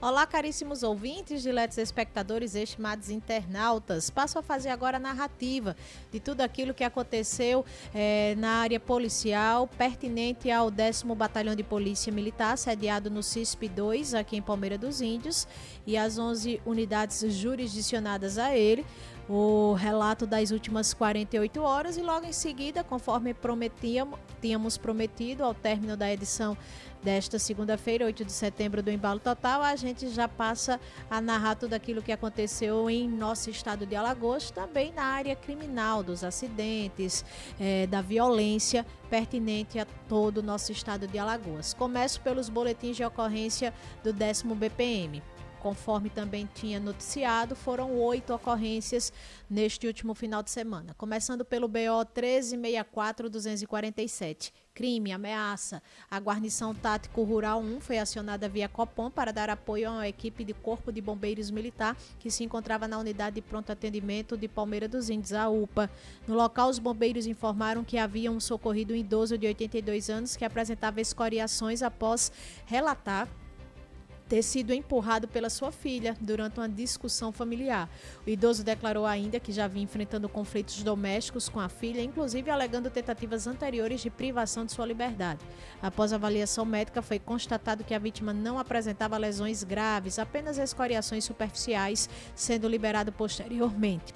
Olá, caríssimos ouvintes, diletos espectadores, estimados internautas. Passo a fazer agora a narrativa de tudo aquilo que aconteceu na área policial, pertinente ao 10º Batalhão de Polícia Militar, sediado no CISP-2, aqui em Palmeira dos Índios, e as 11 unidades jurisdicionadas a ele. O relato das últimas 48 horas e logo em seguida, conforme tínhamos prometido ao término da edição desta segunda-feira, 8 de setembro, do Embalo Total, a gente já passa a narrar tudo aquilo que aconteceu em nosso estado de Alagoas, também na área criminal, dos acidentes, da violência pertinente a todo o nosso estado de Alagoas. Começo pelos boletins de ocorrência do 10º BPM. Conforme também tinha noticiado, foram 8 ocorrências neste último final de semana. Começando pelo BO 1364-247. Crime, ameaça. A guarnição tático rural 1 foi acionada via Copom para dar apoio a uma equipe de Corpo de Bombeiros Militar que se encontrava na unidade de pronto atendimento de Palmeira dos Índios, a UPA. No local, os bombeiros informaram que havia um socorrido idoso de 82 anos que apresentava escoriações após relatar ter sido empurrado pela sua filha durante uma discussão familiar. O idoso declarou ainda que já vinha enfrentando conflitos domésticos com a filha, inclusive alegando tentativas anteriores de privação de sua liberdade. Após a avaliação médica, foi constatado que a vítima não apresentava lesões graves, apenas escoriações superficiais, sendo liberado posteriormente.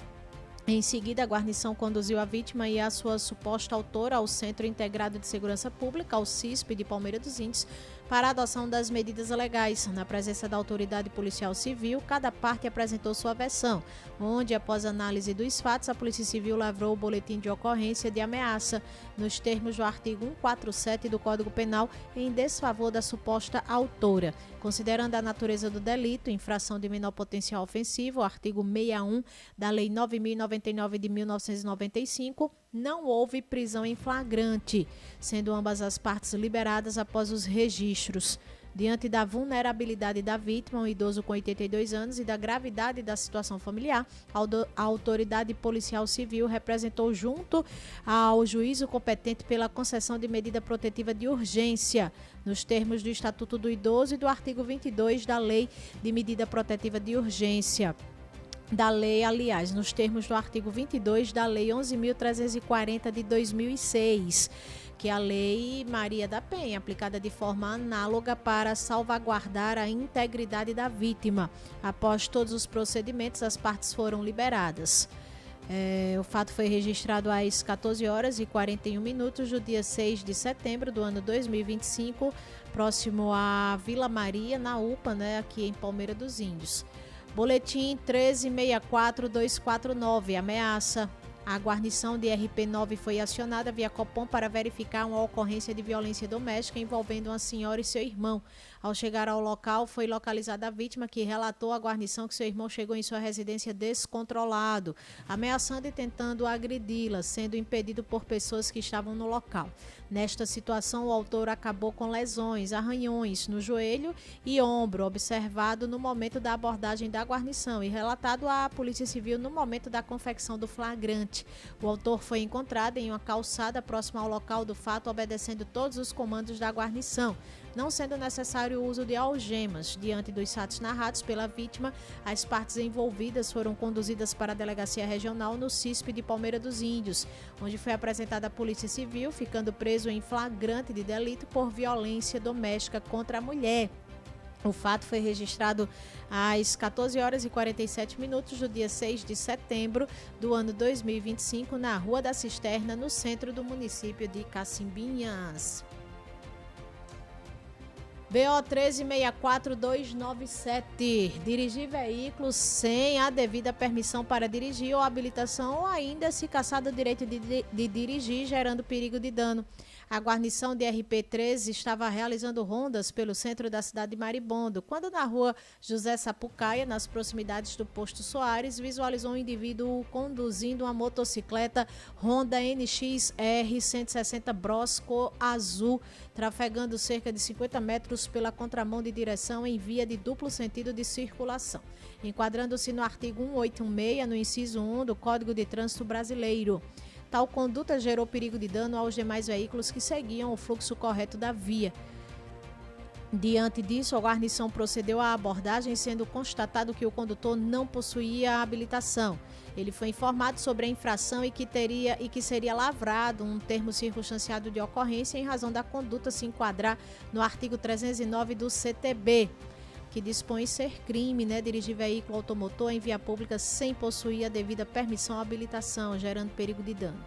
Em seguida, a guarnição conduziu a vítima e a sua suposta autora ao Centro Integrado de Segurança Pública, ao CISP de Palmeira dos Índios, para a adoção das medidas legais. Na presença da autoridade policial civil, cada parte apresentou sua versão, onde, após análise dos fatos, a Polícia Civil lavrou o boletim de ocorrência de ameaça, nos termos do artigo 147 do Código Penal, em desfavor da suposta autora. Considerando a natureza do delito, infração de menor potencial ofensivo, artigo 61 da Lei 9.099 de 1995, não houve prisão em flagrante, sendo ambas as partes liberadas após os registros. Diante da vulnerabilidade da vítima, um idoso com 82 anos, e da gravidade da situação familiar, a autoridade policial civil representou junto ao juízo competente pela concessão de medida protetiva de urgência, nos termos do Estatuto do Idoso e do artigo 22 da Lei de Medida Protetiva de Urgência. Nos termos do artigo 22 da Lei 11.340 de 2006, que é a Lei Maria da Penha, aplicada de forma análoga para salvaguardar a integridade da vítima. Após todos os procedimentos, as partes foram liberadas. O fato foi registrado às 14 horas e 41 minutos do dia 6 de setembro do ano 2025, próximo à Vila Maria, na UPA, aqui em Palmeira dos Índios. Boletim 1364-249, ameaça. A guarnição de RP9 foi acionada via Copom para verificar uma ocorrência de violência doméstica envolvendo uma senhora e seu irmão. Ao chegar ao local, foi localizada a vítima, que relatou à guarnição que seu irmão chegou em sua residência descontrolado, ameaçando e tentando agredi-la, sendo impedido por pessoas que estavam no local. Nesta situação, o autor acabou com lesões, arranhões no joelho e ombro, observado no momento da abordagem da guarnição e relatado à Polícia Civil no momento da confecção do flagrante. O autor foi encontrado em uma calçada próxima ao local do fato, obedecendo todos os comandos da guarnição, não sendo necessário o uso de algemas. Diante dos fatos narrados pela vítima, as partes envolvidas foram conduzidas para a Delegacia Regional no CISP de Palmeira dos Índios, onde foi apresentada à Polícia Civil, ficando preso em flagrante de delito por violência doméstica contra a mulher. O fato foi registrado às 14 horas e 47 minutos do dia 6 de setembro do ano 2025, na Rua da Cisterna, no centro do município de Cacimbinhas. BO 1364-297. Dirigir veículos sem a devida permissão para dirigir ou habilitação, ou ainda se caçado o direito de dirigir, gerando perigo de dano. A guarnição de RP13 estava realizando rondas pelo centro da cidade de Maribondo, quando na rua José Sapucaia, nas proximidades do posto Soares, visualizou um indivíduo conduzindo uma motocicleta Honda NXR 160 Bros cor azul, trafegando cerca de 50 metros pela contramão de direção em via de duplo sentido de circulação, enquadrando-se no artigo 1816, no inciso 1 do Código de Trânsito Brasileiro. Tal conduta gerou perigo de dano aos demais veículos que seguiam o fluxo correto da via. Diante disso, a guarnição procedeu à abordagem, sendo constatado que o condutor não possuía habilitação. Ele foi informado sobre a infração e que seria lavrado um termo circunstanciado de ocorrência em razão da conduta se enquadrar no artigo 309 do CTB, que dispõe ser crime, dirigir veículo automotor em via pública sem possuir a devida permissão ou habilitação, gerando perigo de dano.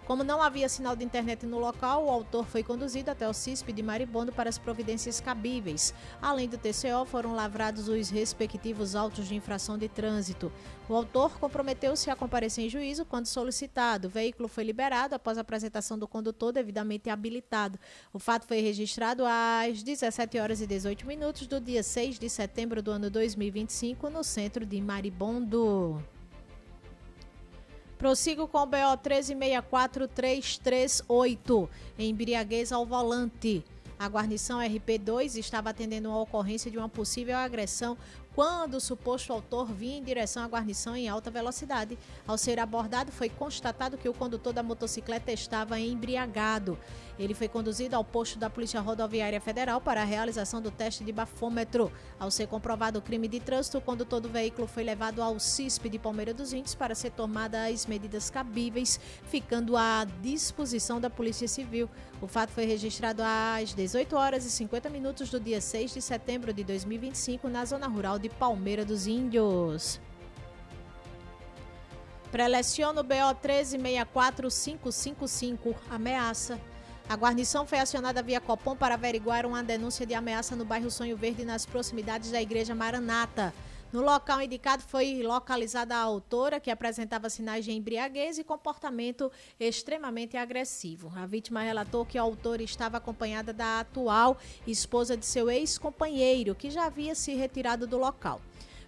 Como não havia sinal de internet no local, o autor foi conduzido até o CISP de Maribondo para as providências cabíveis. Além do TCO, foram lavrados os respectivos autos de infração de trânsito. O autor comprometeu-se a comparecer em juízo quando solicitado. O veículo foi liberado após a apresentação do condutor devidamente habilitado. O fato foi registrado às 17h18 do dia 6 de setembro do ano 2025, no centro de Maribondo. Prossigo com o BO 1364338, embriaguez ao volante. A guarnição RP2 estava atendendo uma ocorrência de uma possível agressão quando o suposto autor vinha em direção à guarnição em alta velocidade. Ao ser abordado, foi constatado que o condutor da motocicleta estava embriagado. Ele foi conduzido ao posto da Polícia Rodoviária Federal para a realização do teste de bafômetro. Ao ser comprovado o crime de trânsito, o condutor do veículo foi levado ao CISP de Palmeira dos Índios para ser tomadas as medidas cabíveis, ficando à disposição da Polícia Civil. O fato foi registrado às 18h50 do dia 6 de setembro de 2025, na zona rural de Palmeira dos Índios. Preleciono BO 1364555, ameaça. A guarnição foi acionada via Copom para averiguar uma denúncia de ameaça no bairro Sonho Verde, nas proximidades da Igreja Maranata. No local indicado foi localizada a autora, que apresentava sinais de embriaguez e comportamento extremamente agressivo. A vítima relatou que a autora estava acompanhada da atual esposa de seu ex-companheiro, que já havia se retirado do local.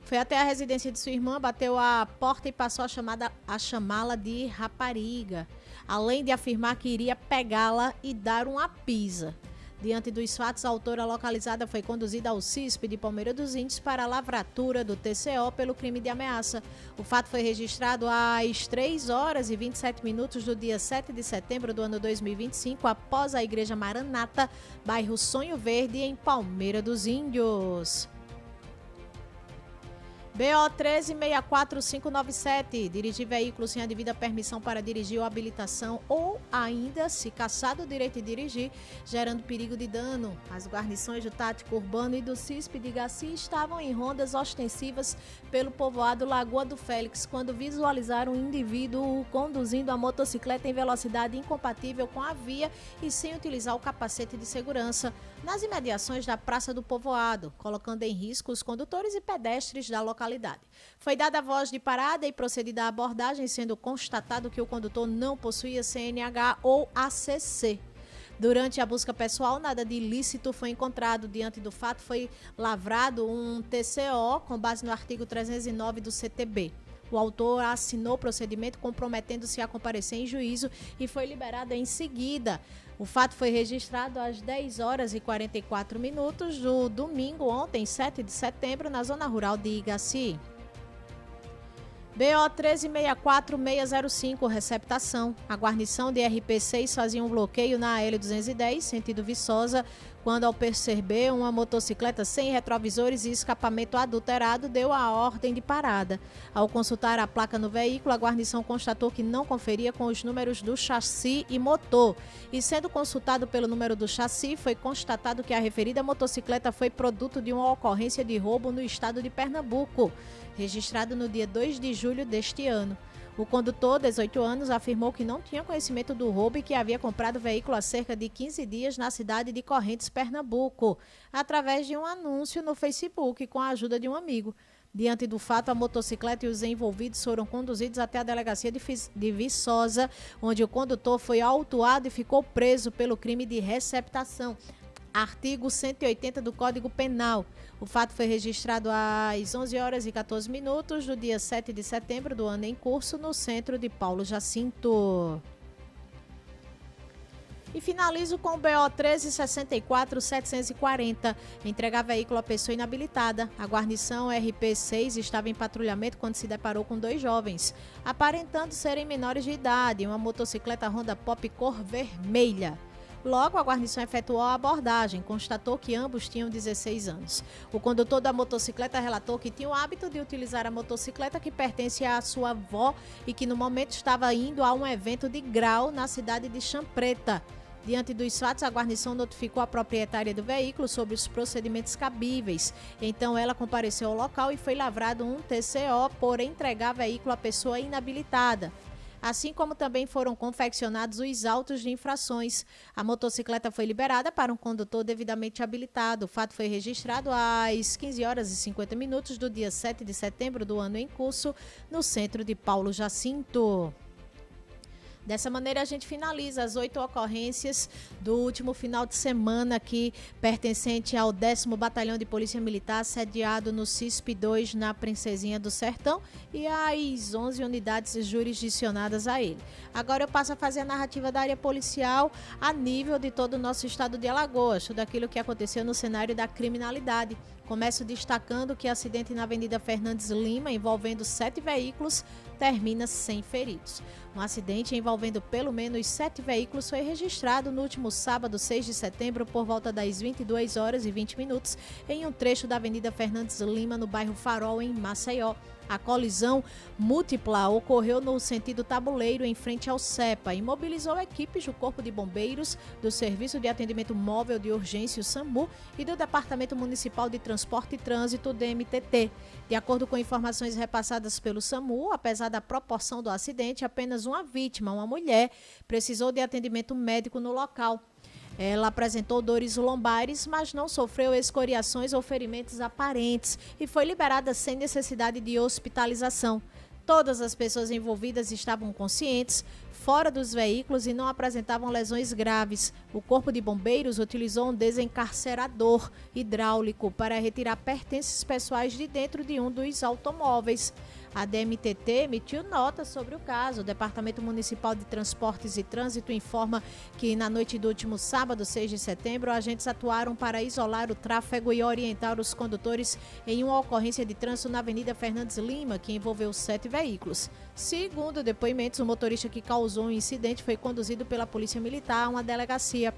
Foi até a residência de sua irmã, bateu a porta e passou a chamá-la de rapariga, além de afirmar que iria pegá-la e dar uma pisa. Diante dos fatos, a autora localizada foi conduzida ao CISP de Palmeira dos Índios para a lavratura do TCO pelo crime de ameaça. O fato foi registrado às 3h27 do dia 7 de setembro do ano 2025, após a Igreja Maranata, bairro Sonho Verde, em Palmeira dos Índios. BO 1364597, dirigir veículo sem a devida permissão para dirigir ou habilitação, ou ainda, se cassado o direito de dirigir, gerando perigo de dano. As guarnições do Tático Urbano e do CISP de Gaci estavam em rondas ostensivas pelo povoado Lagoa do Félix, quando visualizaram um indivíduo conduzindo a motocicleta em velocidade incompatível com a via e sem utilizar o capacete de segurança, nas imediações da Praça do Povoado, colocando em risco os condutores e pedestres da localidade. Foi dada a voz de parada e procedida a abordagem, sendo constatado que o condutor não possuía CNH ou ACC. Durante a busca pessoal, nada de ilícito foi encontrado. Diante do fato, foi lavrado um TCO com base no artigo 309 do CTB. O autor assinou o procedimento comprometendo-se a comparecer em juízo e foi liberado em seguida. O fato foi registrado às 10h44 do domingo, ontem, 7 de setembro, na zona rural de Igaci. BO 1364605, receptação. A guarnição de RP6 fazia um bloqueio na AL-210, sentido Viçosa, quando, ao perceber uma motocicleta sem retrovisores e escapamento adulterado, deu a ordem de parada. Ao consultar a placa no veículo, a guarnição constatou que não conferia com os números do chassi e motor. E, sendo consultado pelo número do chassi, foi constatado que a referida motocicleta foi produto de uma ocorrência de roubo no estado de Pernambuco, registrado no dia 2 de julho deste ano. O condutor, 18 anos, afirmou que não tinha conhecimento do roubo e que havia comprado o veículo há cerca de 15 dias na cidade de Correntes, Pernambuco, através de um anúncio no Facebook com a ajuda de um amigo. Diante do fato, a motocicleta e os envolvidos foram conduzidos até a delegacia de Viçosa, onde o condutor foi autuado e ficou preso pelo crime de receptação, artigo 180 do Código Penal. O fato foi registrado às 11h14 do dia 7 de setembro do ano em curso, no centro de Paulo Jacinto. E finalizo com o BO 1364740, entregar veículo a pessoa inabilitada. A guarnição RP6 estava em patrulhamento quando se deparou com dois jovens, aparentando serem menores de idade, em uma motocicleta Honda Pop cor vermelha. Logo, a guarnição efetuou a abordagem, constatou que ambos tinham 16 anos. O condutor da motocicleta relatou que tinha o hábito de utilizar a motocicleta que pertence à sua avó e que no momento estava indo a um evento de grau na cidade de Champreta. Diante dos fatos, a guarnição notificou a proprietária do veículo sobre os procedimentos cabíveis. Então, ela compareceu ao local e foi lavrado um TCO por entregar veículo à pessoa inabilitada. Assim como também foram confeccionados os autos de infrações. A motocicleta foi liberada para um condutor devidamente habilitado. O fato foi registrado às 15 horas e 50 minutos do dia 7 de setembro do ano em curso, no centro de Paulo Jacinto. Dessa maneira, a gente finaliza as 8 ocorrências do último final de semana aqui, pertencente ao 10º Batalhão de Polícia Militar, sediado no CISP-2, na Princesinha do Sertão, e as 11 unidades jurisdicionadas a ele. Agora eu passo a fazer a narrativa da área policial a nível de todo o nosso estado de Alagoas, tudo aquilo que aconteceu no cenário da criminalidade. Começo destacando que acidente na Avenida Fernandes Lima, envolvendo 7 veículos, termina sem feridos. Um acidente envolvendo pelo menos 7 veículos foi registrado no último sábado, 6 de setembro, por volta das 22 horas e 20 minutos, em um trecho da Avenida Fernandes Lima, no bairro Farol, em Maceió. A colisão múltipla ocorreu no sentido Tabuleiro, em frente ao CEPA, e mobilizou equipes do Corpo de Bombeiros, do Serviço de Atendimento Móvel de Urgência, o SAMU, e do Departamento Municipal de Transporte e Trânsito, DMTT. De acordo com informações repassadas pelo SAMU, apesar da proporção do acidente, apenas uma vítima, uma mulher, precisou de atendimento médico no local. Ela apresentou dores lombares, mas não sofreu escoriações ou ferimentos aparentes e foi liberada sem necessidade de hospitalização. Todas as pessoas envolvidas estavam conscientes, fora dos veículos e não apresentavam lesões graves. O Corpo de Bombeiros utilizou um desencarcerador hidráulico para retirar pertences pessoais de dentro de um dos automóveis. A DMTT emitiu nota sobre o caso. O Departamento Municipal de Transportes e Trânsito informa que na noite do último sábado, 6 de setembro, agentes atuaram para isolar o tráfego e orientar os condutores em uma ocorrência de trânsito na Avenida Fernandes Lima, que envolveu 7 veículos. Segundo depoimentos, o motorista que causou o incidente foi conduzido pela Polícia Militar a uma delegacia.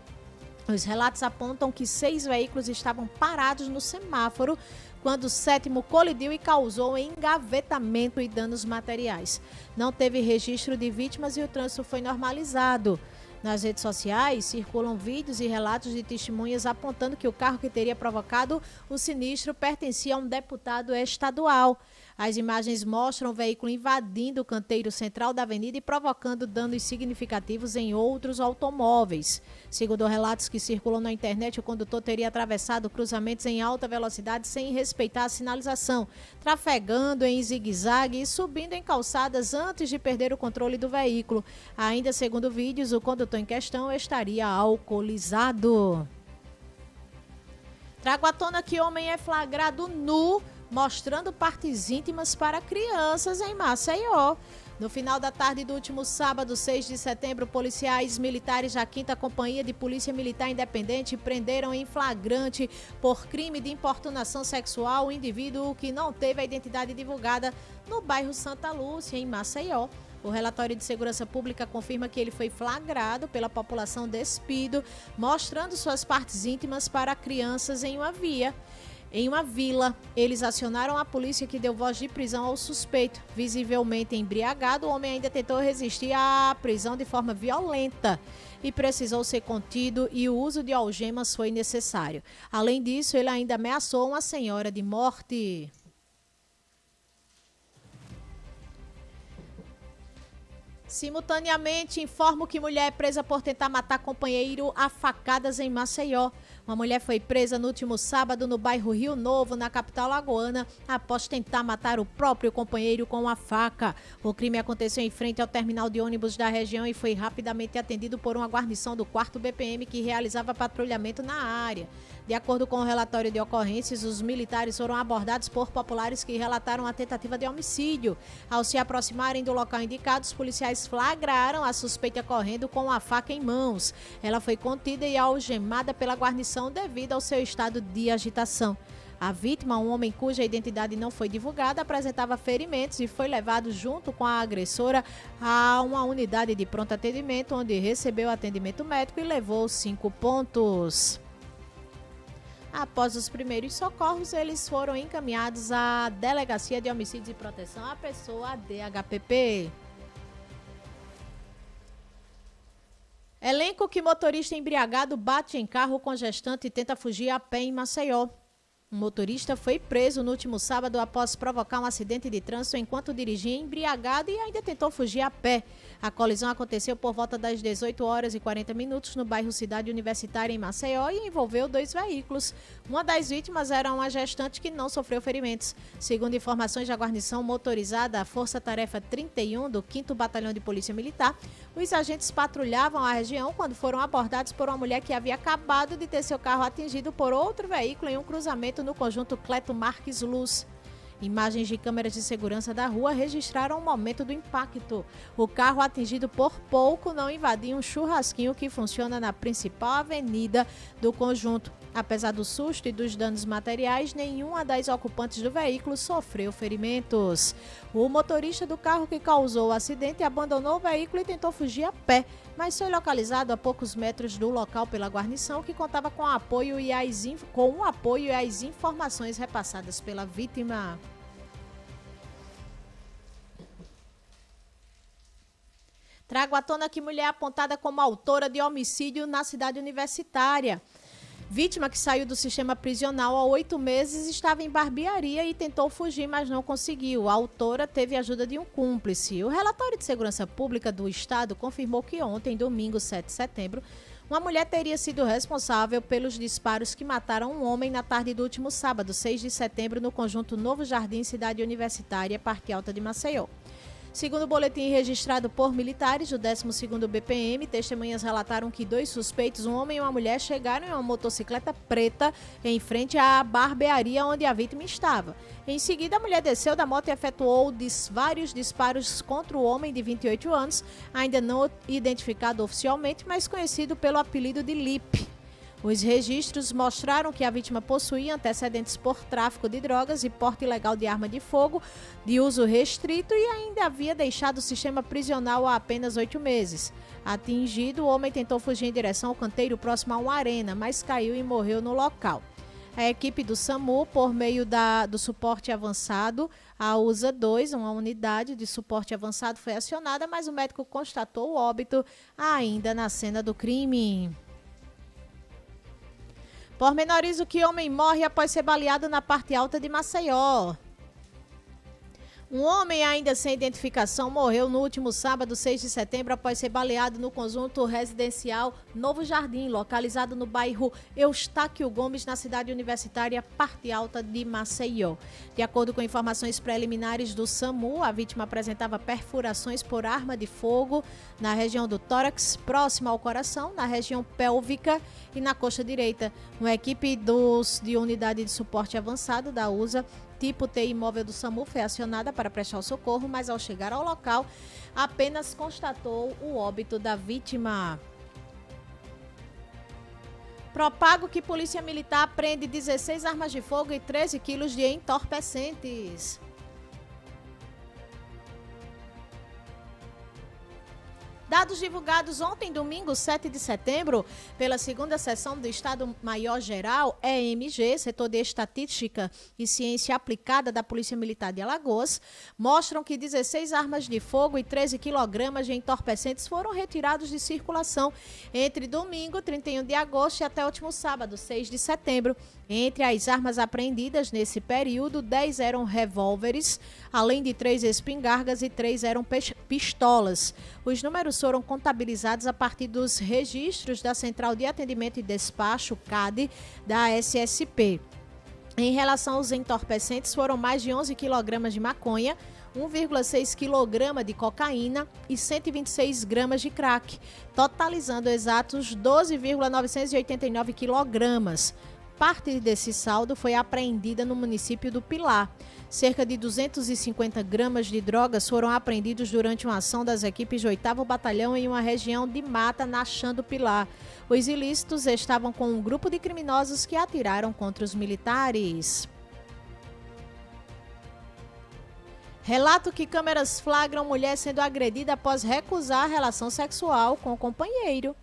Os relatos apontam que 6 veículos estavam parados no semáforo quando o 7º colidiu e causou engavetamento e danos materiais. Não teve registro de vítimas e o trânsito foi normalizado. Nas redes sociais circulam vídeos e relatos de testemunhas apontando que o carro que teria provocado o sinistro pertencia a um deputado estadual. As imagens mostram o veículo invadindo o canteiro central da avenida e provocando danos significativos em outros automóveis. Segundo relatos que circulam na internet, o condutor teria atravessado cruzamentos em alta velocidade sem respeitar a sinalização, trafegando em zigue-zague e subindo em calçadas antes de perder o controle do veículo. Ainda segundo vídeos, o condutor em questão estaria alcoolizado. Trago à tona que homem é flagrado nu mostrando partes íntimas para crianças em Maceió. No final da tarde do último sábado, 6 de setembro, policiais militares da 5ª Companhia de Polícia Militar Independente prenderam em flagrante por crime de importunação sexual o indivíduo que não teve a identidade divulgada no bairro Santa Lúcia, em Maceió. O relatório de segurança pública confirma que ele foi flagrado pela população despido, mostrando suas partes íntimas para crianças em uma vila. Eles acionaram a polícia, que deu voz de prisão ao suspeito. Visivelmente embriagado, o homem ainda tentou resistir à prisão de forma violenta e precisou ser contido e o uso de algemas foi necessário. Além disso, ele ainda ameaçou uma senhora de morte. Simultaneamente, informo que mulher é presa por tentar matar companheiro a facadas em Maceió. Uma mulher foi presa no último sábado no bairro Rio Novo, na capital alagoana, após tentar matar o próprio companheiro com uma faca. O crime aconteceu em frente ao terminal de ônibus da região e foi rapidamente atendido por uma guarnição do 4º BPM que realizava patrulhamento na área. De acordo com o relatório de ocorrências, os militares foram abordados por populares que relataram a tentativa de homicídio. Ao se aproximarem do local indicado, os policiais flagraram a suspeita correndo com a faca em mãos. Ela foi contida e algemada pela guarnição devido ao seu estado de agitação. A vítima, um homem cuja identidade não foi divulgada, apresentava ferimentos e foi levado junto com a agressora a uma unidade de pronto atendimento, onde recebeu atendimento médico e levou 5 pontos. Após os primeiros socorros, eles foram encaminhados à Delegacia de Homicídios e Proteção à Pessoa, a DHPP. Elenco que motorista embriagado bate em carro com gestante e tenta fugir a pé em Maceió. Um motorista foi preso no último sábado após provocar um acidente de trânsito enquanto dirigia embriagado e ainda tentou fugir a pé. A colisão aconteceu por volta das 18h40 no bairro Cidade Universitária, em Maceió, e envolveu 2 veículos. Uma das vítimas era uma gestante que não sofreu ferimentos. Segundo informações da guarnição motorizada, a Força Tarefa 31 do 5º Batalhão de Polícia Militar, os agentes patrulhavam a região quando foram abordados por uma mulher que havia acabado de ter seu carro atingido por outro veículo em um cruzamento no conjunto Cleto Marques Luz. Imagens de câmeras de segurança da rua registraram o momento do impacto. O carro atingido por pouco não invadia um churrasquinho que funciona na principal avenida do conjunto. Apesar do susto e dos danos materiais, nenhuma das ocupantes do veículo sofreu ferimentos. O motorista do carro que causou o acidente abandonou o veículo e tentou fugir a pé, mas foi localizado a poucos metros do local pela guarnição, que contava com o apoio e as informações repassadas pela vítima. Trago à tona que mulher apontada como autora de homicídio na cidade universitária. Vítima que saiu do sistema prisional há 8 meses estava em barbearia e tentou fugir, mas não conseguiu. A autora teve a ajuda de um cúmplice. O relatório de segurança pública do estado confirmou que ontem, domingo 7 de setembro, uma mulher teria sido responsável pelos disparos que mataram um homem na tarde do último sábado, 6 de setembro, no conjunto Novo Jardim, cidade universitária, Parque Alta de Maceió. Segundo o boletim registrado por militares do 12º BPM, testemunhas relataram que 2 suspeitos, um homem e uma mulher, chegaram em uma motocicleta preta em frente à barbearia onde a vítima estava. Em seguida, a mulher desceu da moto e efetuou vários disparos contra o homem de 28 anos, ainda não identificado oficialmente, mas conhecido pelo apelido de Lipe. Os registros mostraram que a vítima possuía antecedentes por tráfico de drogas e porte ilegal de arma de fogo de uso restrito e ainda havia deixado o sistema prisional há apenas 8 meses. Atingido, o homem tentou fugir em direção ao canteiro próximo a uma arena, mas caiu e morreu no local. A equipe do SAMU, por meio do suporte avançado, a USA 2, uma unidade de suporte avançado, foi acionada, mas o médico constatou o óbito ainda na cena do crime. Pormenoriza que homem morre após ser baleado na parte alta de Maceió. Um homem ainda sem identificação morreu no último sábado, 6 de setembro, após ser baleado no conjunto residencial Novo Jardim, localizado no bairro Eustáquio Gomes, na cidade universitária Parte Alta de Maceió. De acordo com informações preliminares do SAMU, a vítima apresentava perfurações por arma de fogo na região do tórax, próxima ao coração, na região pélvica e na coxa direita. Uma equipe de unidade de suporte avançado da USA, tipo TI móvel do SAMU, foi acionada para prestar o socorro, mas ao chegar ao local, apenas constatou o óbito da vítima. Propago que Polícia Militar apreende 16 armas de fogo e 13 quilos de entorpecentes. Dados divulgados ontem, domingo, 7 de setembro, pela segunda seção do Estado-Maior-Geral, EMG, Setor de Estatística e Ciência Aplicada da Polícia Militar de Alagoas, mostram que 16 armas de fogo e 13 quilogramas de entorpecentes foram retirados de circulação entre domingo, 31 de agosto, e até o último sábado, 6 de setembro. Entre as armas apreendidas nesse período, 10 eram revólveres, além de 3 espingardas e 3 eram pistolas. Os números foram contabilizados a partir dos registros da Central de Atendimento e Despacho, CAD, da SSP. Em relação aos entorpecentes, foram mais de 11 kg de maconha, 1,6 kg de cocaína e 126 gramas de crack, totalizando exatos 12,989 kg. Parte desse saldo foi apreendida no município do Pilar. Cerca de 250 gramas de drogas foram apreendidos durante uma ação das equipes do 8º Batalhão em uma região de mata na Chã do Pilar. Os ilícitos estavam com um grupo de criminosos que atiraram contra os militares. Relato que câmeras flagram mulher sendo agredida após recusar relação sexual com o companheiro.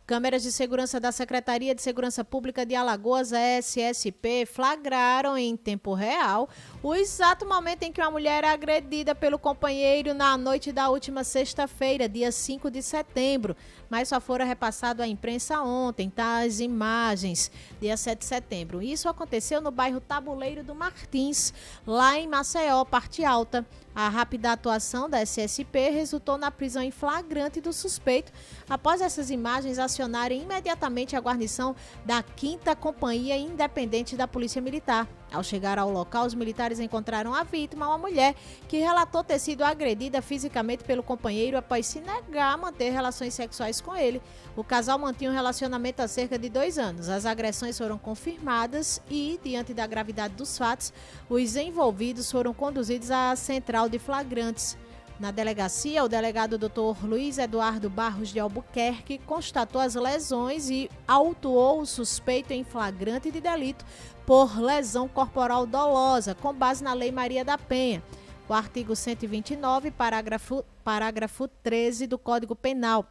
Câmeras de segurança da Secretaria de Segurança Pública de Alagoas, SSP, flagraram em tempo real o exato momento em que uma mulher é agredida pelo companheiro na noite da última sexta-feira, dia 5 de setembro, mas só foram repassadas à imprensa ontem, tá? As imagens, dia 7 de setembro. Isso aconteceu no bairro Tabuleiro do Martins, lá em Maceió, Parte Alta. A rápida atuação da SSP resultou na prisão em flagrante do suspeito, após essas imagens acionarem imediatamente a guarnição da 5ª Companhia Independente da Polícia Militar. Ao chegar ao local, os militares encontraram a vítima, uma mulher, que relatou ter sido agredida fisicamente pelo companheiro após se negar a manter relações sexuais com ele. O casal mantinha um relacionamento há cerca de 2 anos. As agressões foram confirmadas e, diante da gravidade dos fatos, os envolvidos foram conduzidos à central de flagrantes. Na delegacia, o delegado Dr. Luiz Eduardo Barros de Albuquerque constatou as lesões e autuou o suspeito em flagrante de delito por lesão corporal dolosa, com base na Lei Maria da Penha, o artigo 129, parágrafo 13 do Código Penal.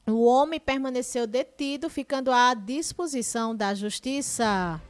O homem permaneceu detido, ficando à disposição da Justiça.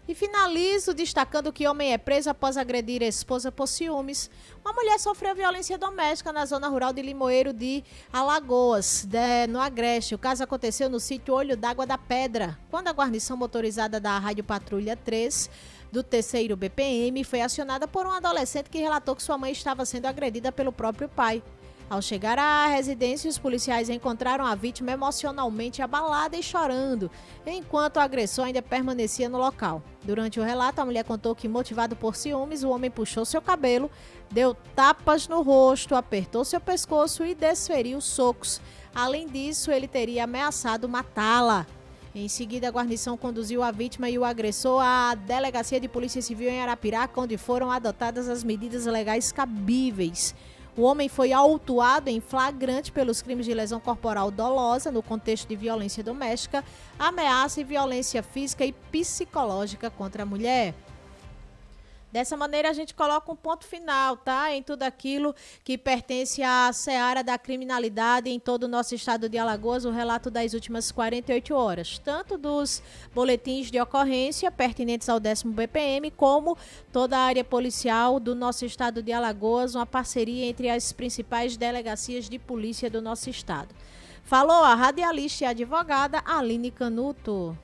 E finalizo destacando que homem é preso após agredir a esposa por ciúmes. Uma mulher sofreu violência doméstica na zona rural de Limoeiro de Alagoas, no Agreste. O caso aconteceu no sítio Olho d'Água da Pedra, quando a guarnição motorizada da Rádio Patrulha 3 do 3º BPM foi acionada por um adolescente que relatou que sua mãe estava sendo agredida pelo próprio pai. Ao chegar à residência, os policiais encontraram a vítima emocionalmente abalada e chorando, enquanto o agressor ainda permanecia no local. Durante o relato, a mulher contou que, motivado por ciúmes, o homem puxou seu cabelo, deu tapas no rosto, apertou seu pescoço e desferiu socos. Além disso, ele teria ameaçado matá-la. Em seguida, a guarnição conduziu a vítima e o agressor à Delegacia de Polícia Civil em Arapiraca, onde foram adotadas as medidas legais cabíveis. O homem foi autuado em flagrante pelos crimes de lesão corporal dolosa no contexto de violência doméstica, ameaça e violência física e psicológica contra a mulher. Dessa maneira, a gente coloca um ponto final, tá? Em tudo aquilo que pertence à seara da criminalidade em todo o nosso estado de Alagoas, o relato das últimas 48 horas, tanto dos boletins de ocorrência pertinentes ao 10º BPM, como toda a área policial do nosso estado de Alagoas, uma parceria entre as principais delegacias de polícia do nosso estado. Falou a radialista e advogada Aline Canuto.